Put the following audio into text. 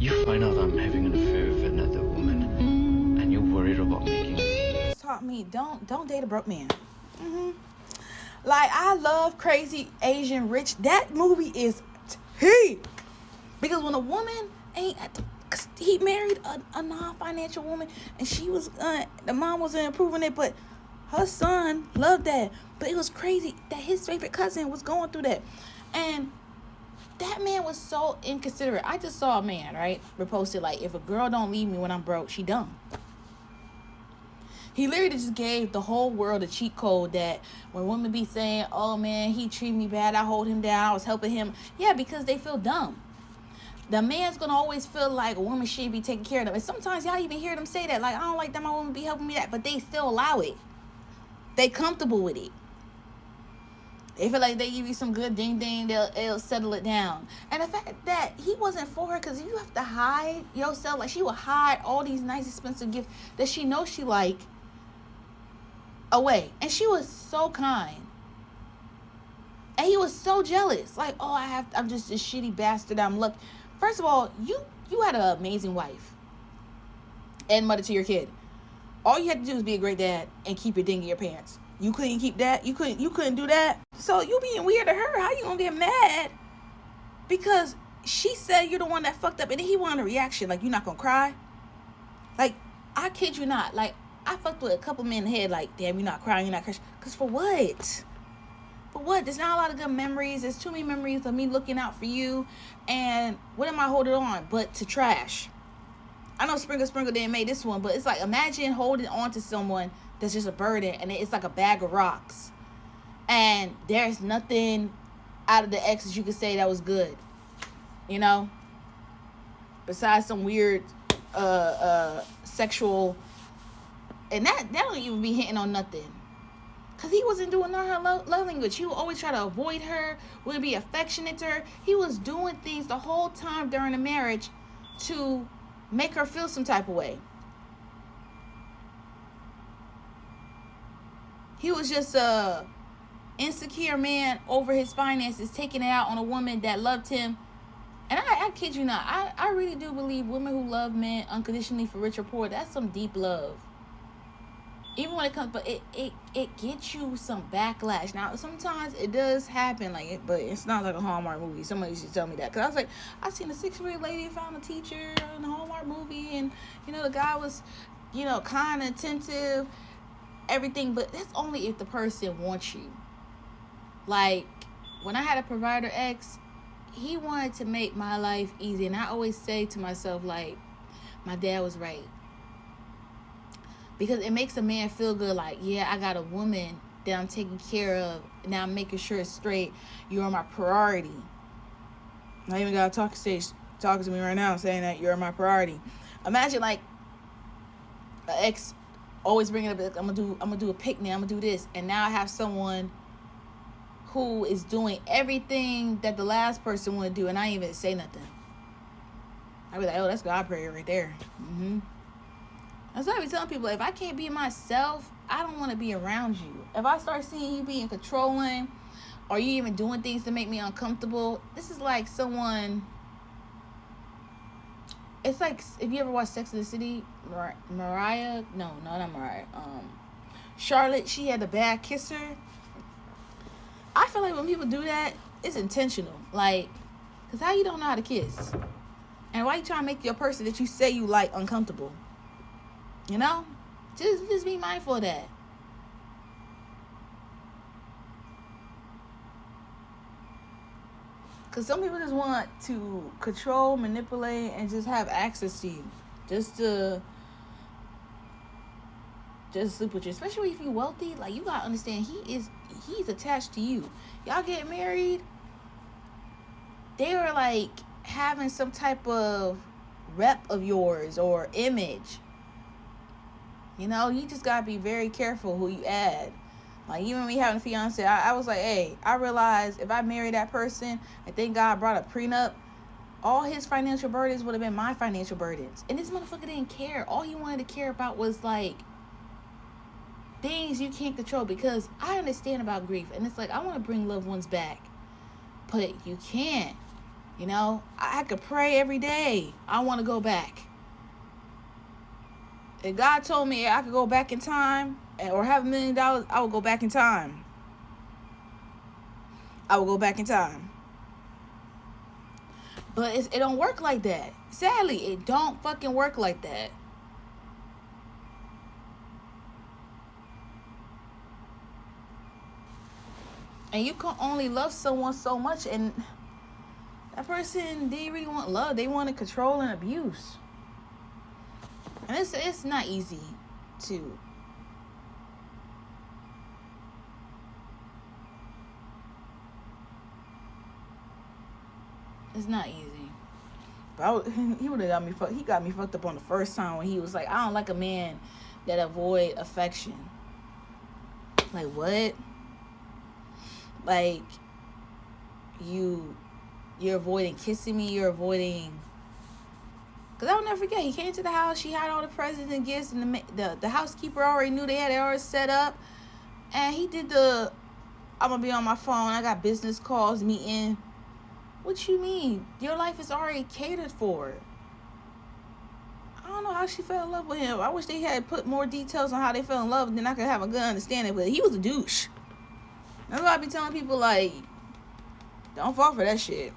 You find out I'm having an affair with another woman, and you're worried about making it. Taught me don't date a broke man. Like, I love Crazy Asian Rich. That movie is T. Because when a woman ain't, cause he married a non-financial woman, and she was the mom wasn't approving it, but her son loved that. But it was crazy that his favorite cousin was going through that, and that man was so inconsiderate. I just saw a man, right, reposted, like, if a girl don't leave me when I'm broke, she dumb. He literally just gave the whole world a cheat code that when women be saying, oh man, he treated me bad, I hold him down, I was helping him. Yeah, because they feel dumb. The man's gonna always feel like a woman should be taking care of them. And sometimes y'all even hear them say that, like, I don't like that my woman be helping me that, but they still allow it. They comfortable with it. They feel like they give you some good ding ding, they'll settle it down. And the fact that he wasn't for her, because you have to hide yourself. Like, she would hide all these nice expensive gifts that she knows she like away. And she was so kind. And he was so jealous. Like, oh, I'm just a shitty bastard. I'm lucky. First of all, you had an amazing wife and mother to your kid. All you had to do was be a great dad and keep your ding in your pants. You couldn't keep that. You couldn't do that. So you being weird to her, how you gonna get mad? Because she said you're the one that fucked up, and then he wanted a reaction. Like, you're not gonna cry? Like, I kid you not. Like, I fucked with a couple men in the head. Like, damn, you're not crying, you're not crying. Because for what? For what? There's not a lot of good memories. There's too many memories of me looking out for you. And what am I holding on but to trash? I know Sprinkle didn't make this one, but it's like, imagine holding on to someone that's just a burden, and it's like a bag of rocks. And there's nothing out of the exes you could say that was good. You know? Besides some weird sexual, and that don't even be hitting on nothing. Because he wasn't doing her love language. He would always try to avoid her, wouldn't be affectionate to her. He was doing things the whole time during the marriage to make her feel some type of way. He was just a insecure man over his finances, taking it out on a woman that loved him. And I kid you not, I really do believe women who love men unconditionally, for rich or poor, that's some deep love. Even when it comes, but it gets you some backlash. Now, sometimes it does happen, like it, but it's not like a Hallmark movie. Somebody used to tell me that, because I was like, I seen a 6th grade lady found a teacher in a Hallmark movie, and the guy was, kind of attentive, everything, but that's only if the person wants you. Like, when I had a provider ex, he wanted to make my life easy, and I always say to myself, like, my dad was right. Because it makes a man feel good, like, yeah, I got a woman that I'm taking care of. Now I'm making sure it's straight. You're my priority. I even got a talking stage talking to me right now saying that you're my priority. Imagine, like, an ex always bringing up, like, I'm gonna do a picnic, I'm gonna do this. And now I have someone who is doing everything that the last person would do, and I ain't even say nothing. I'd be like, oh, that's God prayer right there. That's why I be telling people, if I can't be myself, I don't want to be around you. If I start seeing you being controlling, or you even doing things to make me uncomfortable, this is like someone, it's like, if you ever watch Sex and the City, Mariah, no, not Mariah, Charlotte, she had a bad kisser. I feel like when people do that, it's intentional. Like, because how you don't know how to kiss? And why you trying to make your person that you say you like uncomfortable? You know? Just be mindful of that. Because some people just want to control, manipulate, and just have access to you. Just to sleep with you. Especially if you're wealthy. Like, you gotta understand, he's attached to you. Y'all get married, they are like having some type of rep of yours or image. You just gotta be very careful who you add. Like, even me having a fiance, I was like, hey, I realized if I married that person, and thank God brought a prenup, all his financial burdens would have been my financial burdens. And this motherfucker didn't care. All he wanted to care about was, like, things you can't control. Because I understand about grief, and it's like, I want to bring loved ones back, but you can't. You know, I could pray every day. I want to go back. If God told me I could go back in time or have $1 million, I would go back in time. I will go back in time. But it don't work like that. Sadly, it don't fucking work like that. And you can only love someone so much, and that person, they really want love. They want to control and abuse. And it's not easy to. It's not easy. But he would have got me fucked. He got me fucked up on the first time when he was like, I don't like a man that avoid affection. Like, what? Like, you're avoiding kissing me. You're avoiding. Because I'll never forget. He came to the house. She had all the presents and gifts. And the housekeeper already knew they had it already set up. And he did the, I'm going to be on my phone. I got business calls, meeting. What you mean? Your life is already catered for. I don't know how she fell in love with him. I wish they had put more details on how they fell in love, and then I could have a good understanding. But he was a douche. That's why I be telling people, like, don't fall for that shit.